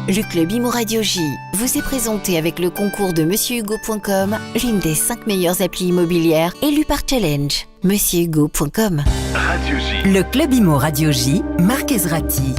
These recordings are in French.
Le Club Imo Radio J vous est présenté avec le concours de MonsieurHugo.com, l'une des 5 meilleures applis immobilières élues par Challenge. MonsieurHugo.com. Radio J. Le Club Imo Radio J, Marc Ezrati.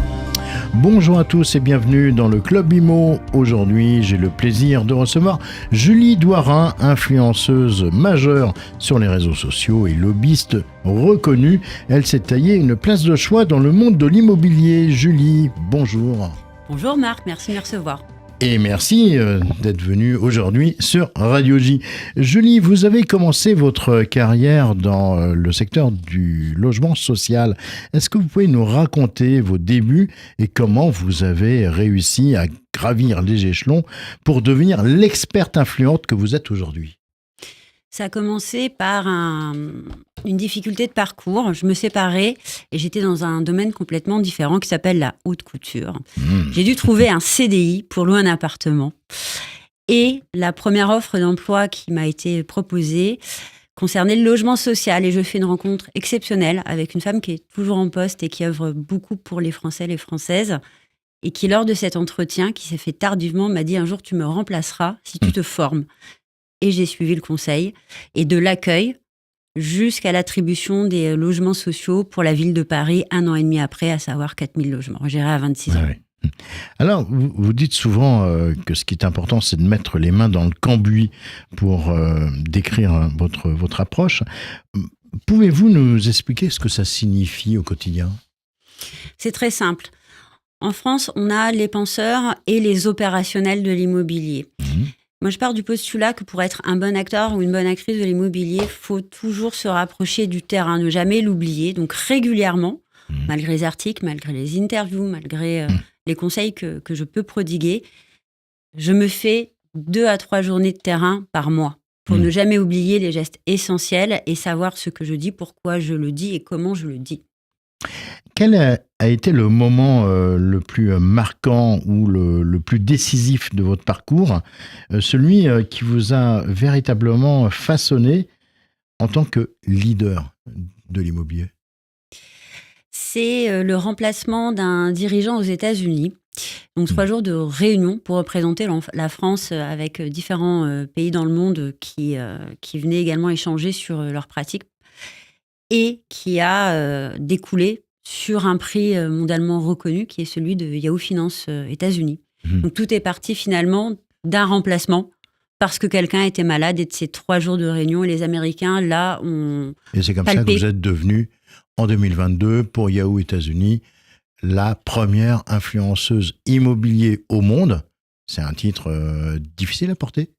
Bonjour à tous et bienvenue dans le Club Imo. Aujourd'hui, j'ai le plaisir de recevoir Julie Douarin, influenceuse majeure sur les réseaux sociaux et lobbyiste reconnue. Elle s'est taillée une place de choix dans le monde de l'immobilier. Julie, bonjour. Bonjour Marc, merci de me recevoir. Et merci d'être venu aujourd'hui sur Radio J. Julie, vous avez commencé votre carrière dans le secteur du logement social. Est-ce que vous pouvez nous raconter vos débuts et comment vous avez réussi à gravir les échelons pour devenir l'experte influente que vous êtes aujourd'hui ? Ça a commencé par une difficulté de parcours. Je me séparais et j'étais dans un domaine complètement différent qui s'appelle la haute couture. J'ai dû trouver un CDI pour louer un appartement. Et la première offre d'emploi qui m'a été proposée concernait le logement social. Et je fais une rencontre exceptionnelle avec une femme qui est toujours en poste et qui œuvre beaucoup pour les Français et les Françaises. Et qui, lors de cet entretien, qui s'est fait tardivement, m'a dit « Un jour, tu me remplaceras si tu te formes ». Et j'ai suivi le conseil. Et de l'accueil jusqu'à l'attribution des logements sociaux pour la ville de Paris, 1 an et demi après, à savoir 4000 logements, gérés à 26 ans. Oui. Alors, vous dites souvent que ce qui est important, c'est de mettre les mains dans le cambouis pour décrire votre approche. Pouvez-vous nous expliquer ce que ça signifie au quotidien ? C'est très simple. En France, on a les penseurs et les opérationnels de l'immobilier. Moi, je pars du postulat que pour être un bon acteur ou une bonne actrice de l'immobilier, il faut toujours se rapprocher du terrain, ne jamais l'oublier. Donc, régulièrement, malgré les articles, malgré les interviews, malgré les conseils que je peux prodiguer, je me fais 2 à 3 journées de terrain par mois pour ne jamais oublier les gestes essentiels et savoir ce que je dis, pourquoi je le dis et comment je le dis. Quel a été le moment le plus marquant ou le plus décisif de votre parcours, celui qui vous a véritablement façonné en tant que leader de l'immobilier ? C'est le remplacement d'un dirigeant aux États-Unis. Donc 3 jours de réunion pour représenter la France avec différents pays dans le monde qui venaient également échanger sur leurs pratiques et qui a découlé sur un prix mondialement reconnu qui est celui de Yahoo Finance États-Unis. Donc tout est parti finalement d'un remplacement parce que quelqu'un était malade et de ces 3 jours de réunion et les Américains là ont Et c'est comme palpé. ça que vous êtes devenu en 2022 pour Yahoo États-Unis la première influenceuse immobilier au monde. C'est un titre difficile à porter.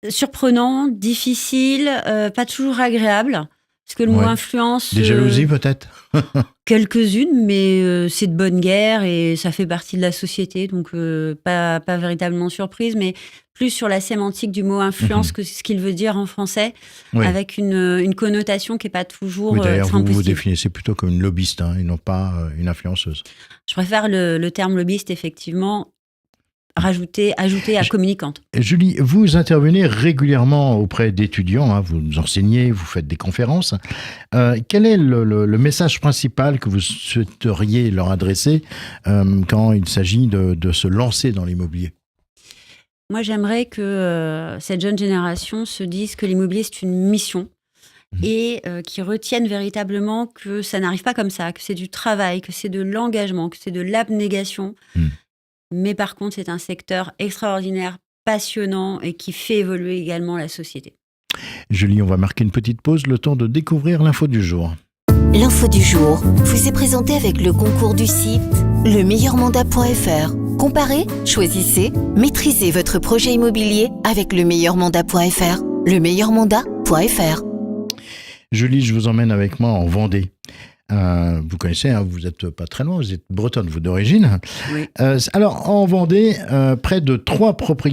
Surprenant, difficile, pas toujours agréable. Parce que le mot influence... Des jalousies peut-être ? Quelques-unes, mais c'est de bonne guerre et ça fait partie de la société, donc pas véritablement surprise, mais plus sur la sémantique du mot influence que ce qu'il veut dire en français, avec une connotation qui n'est pas toujours d'ailleurs, vous vous positive. définissez plutôt comme une lobbyiste et non pas une influenceuse. Je préfère le terme lobbyiste, effectivement, ajouter à communicante. Julie, vous intervenez régulièrement auprès d'étudiants, vous enseignez, vous faites des conférences. Quel est le message principal que vous souhaiteriez leur adresser quand il s'agit de se lancer dans l'immobilier ? Moi, j'aimerais que cette jeune génération se dise que l'immobilier, c'est une mission et qu'ils retiennent véritablement que ça n'arrive pas comme ça, que c'est du travail, que c'est de l'engagement, que c'est de l'abnégation. Mais par contre, c'est un secteur extraordinaire, passionnant et qui fait évoluer également la société. Julie, on va marquer une petite pause, le temps de découvrir l'info du jour. L'info du jour vous est présentée avec le concours du site lemeilleurmandat.fr. Comparez, choisissez, maîtrisez votre projet immobilier avec lemeilleurmandat.fr. lemeilleurmandat.fr. Julie, je vous emmène avec moi en Vendée. Vous connaissez, vous n'êtes pas très loin, vous êtes bretonne, vous d'origine. Oui. Alors, en Vendée, près de 3 personnes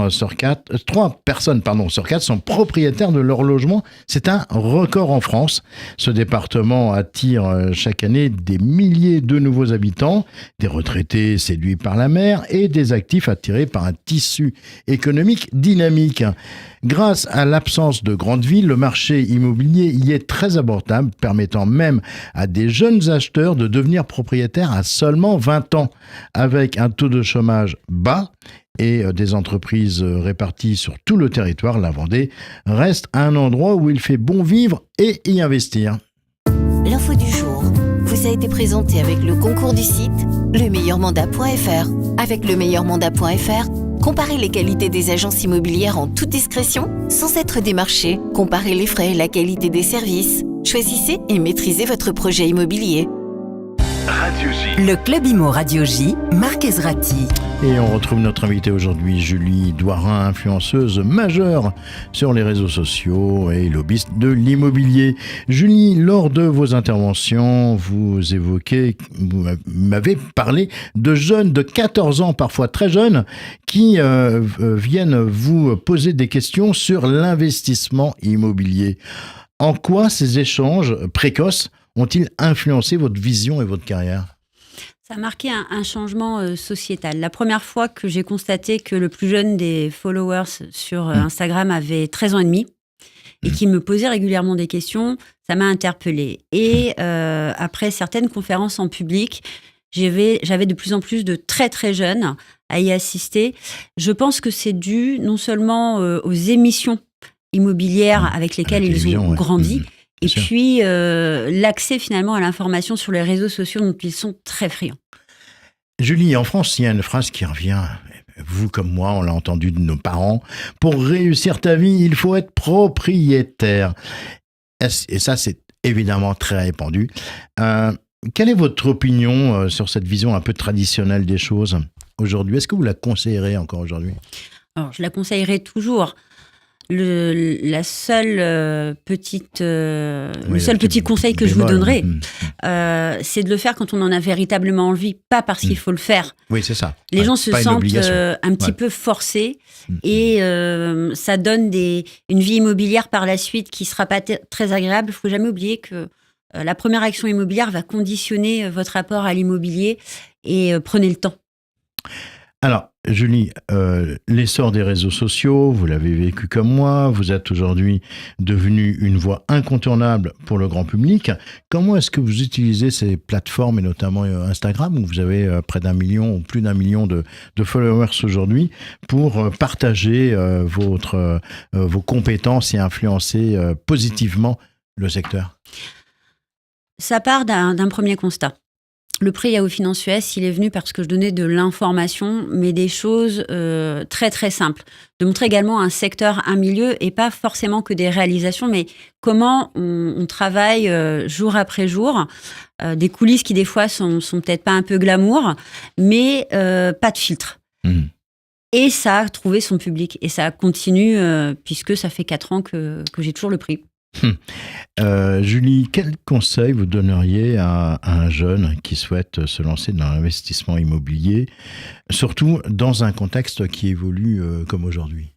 sur 4 sont propriétaires de leur logement. C'est un record en France. Ce département attire chaque année des milliers de nouveaux habitants, des retraités séduits par la mer et des actifs attirés par un tissu économique dynamique. Grâce à l'absence de grandes villes, le marché immobilier y est très abordable, permettant même à à des jeunes acheteurs de devenir propriétaires à seulement 20 ans, avec un taux de chômage bas et des entreprises réparties sur tout le territoire. La Vendée reste un endroit où il fait bon vivre et y investir. L'info du jour vous a été présentée avec le concours du site lemeilleurmandat.fr. Avec lemeilleurmandat.fr, comparez les qualités des agences immobilières en toute discrétion, sans être démarché. Comparez les frais et la qualité des services. Choisissez et maîtrisez votre projet immobilier. Radio J. Le Club Imo Radio J, Marc Ezrati. Et on retrouve notre invitée aujourd'hui, Julie Doirin, influenceuse majeure sur les réseaux sociaux et lobbyiste de l'immobilier. Julie, lors de vos interventions, vous m'avez parlé de jeunes de 14 ans, parfois très jeunes, qui viennent vous poser des questions sur l'investissement immobilier. En quoi ces échanges précoces ont-ils influencé votre vision et votre carrière ? Ça a marqué un changement sociétal. La première fois que j'ai constaté que le plus jeune des followers sur Instagram avait 13 ans et demi et qui me posait régulièrement des questions, ça m'a interpellée. Et après certaines conférences en public, j'avais de plus en plus de très très jeunes à y assister. Je pense que c'est dû non seulement aux émissions immobilières avec lesquelles ils ont grandi, et puis l'accès finalement à l'information sur les réseaux sociaux dont ils sont très friands. Julie, en France, il y a une phrase qui revient, vous comme moi, on l'a entendu de nos parents, pour réussir ta vie, il faut être propriétaire. Et ça, c'est évidemment très répandu. Quelle est votre opinion sur cette vision un peu traditionnelle des choses aujourd'hui ? Est-ce que vous la conseillerez encore aujourd'hui ? Alors, je la conseillerais toujours. Le seul petit conseil que je vous donnerai, c'est de le faire quand on en a véritablement envie, pas parce qu'il faut le faire. Oui, c'est ça. Les gens se sentent un petit peu forcés et ça donne une vie immobilière par la suite qui ne sera pas très agréable. Il ne faut jamais oublier que la première action immobilière va conditionner votre rapport à l'immobilier et prenez le temps. Alors, Julie, l'essor des réseaux sociaux, vous l'avez vécu comme moi, vous êtes aujourd'hui devenue une voix incontournable pour le grand public. Comment est-ce que vous utilisez ces plateformes, et notamment Instagram, où vous avez près d'1 million ou plus d'1 million de followers aujourd'hui, pour partager vos compétences et influencer positivement le secteur ? Ça part d'un premier constat. Le prix Yahoo Finance US, il est venu parce que je donnais de l'information, mais des choses très très simples. De montrer également un secteur, un milieu, et pas forcément que des réalisations, mais comment on travaille jour après jour. Des coulisses qui des fois sont peut-être pas un peu glamour, mais pas de filtre. Et ça a trouvé son public. Et ça continue, puisque ça fait 4 ans que j'ai toujours le prix. Julie, quel conseil vous donneriez à un jeune qui souhaite se lancer dans l'investissement immobilier, surtout dans un contexte qui évolue comme aujourd'hui ?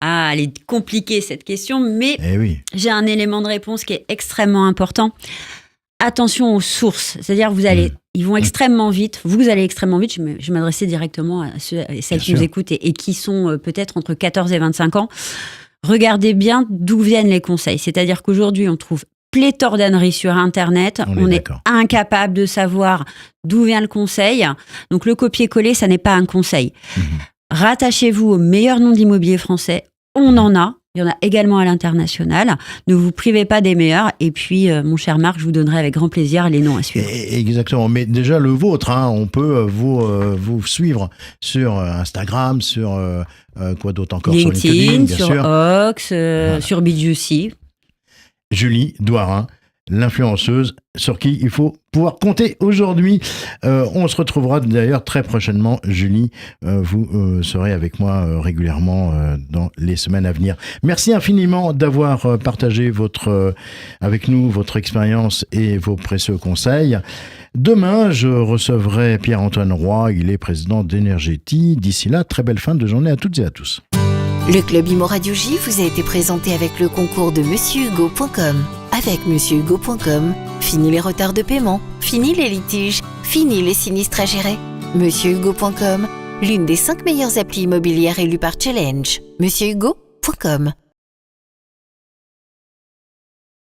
Ah, elle est compliquée cette question, mais j'ai un élément de réponse qui est extrêmement important. Attention aux sources, c'est-à-dire ils vont extrêmement vite, vous allez extrêmement vite, je vais m'adresser directement à ceux et celles qui nous écoutent et qui sont peut-être entre 14 et 25 ans. Regardez bien d'où viennent les conseils. C'est-à-dire qu'aujourd'hui, on trouve pléthore d'âneries sur Internet. On est incapable de savoir d'où vient le conseil. Donc, le copier-coller, ça n'est pas un conseil. Rattachez-vous au meilleur nom de l'immobilier français. On en a. Il y en a également à l'international. Ne vous privez pas des meilleurs. Et puis, mon cher Marc, je vous donnerai avec grand plaisir les noms à suivre. Exactement. Mais déjà, le vôtre, on peut vous suivre sur Instagram, sur quoi d'autre encore ? LinkedIn, sur Ox, sur B2C. Julie Doirin, l'influenceuse sur qui il faut pouvoir compter aujourd'hui. On se retrouvera d'ailleurs très prochainement, Julie. Vous serez avec moi régulièrement dans les semaines à venir. Merci infiniment d'avoir partagé avec nous votre expérience et vos précieux conseils. Demain, je recevrai Pierre-Antoine Roy, il est président d'Energeti. D'ici là, très belle fin de journée à toutes et à tous. Le Club Imo Radio J vous a été présenté avec le concours de MonsieurHugo.com. Avec MonsieurHugo.com, fini les retards de paiement, fini les litiges, fini les sinistres à gérer. MonsieurHugo.com, l'une des 5 meilleures applis immobilières élues par Challenge. MonsieurHugo.com.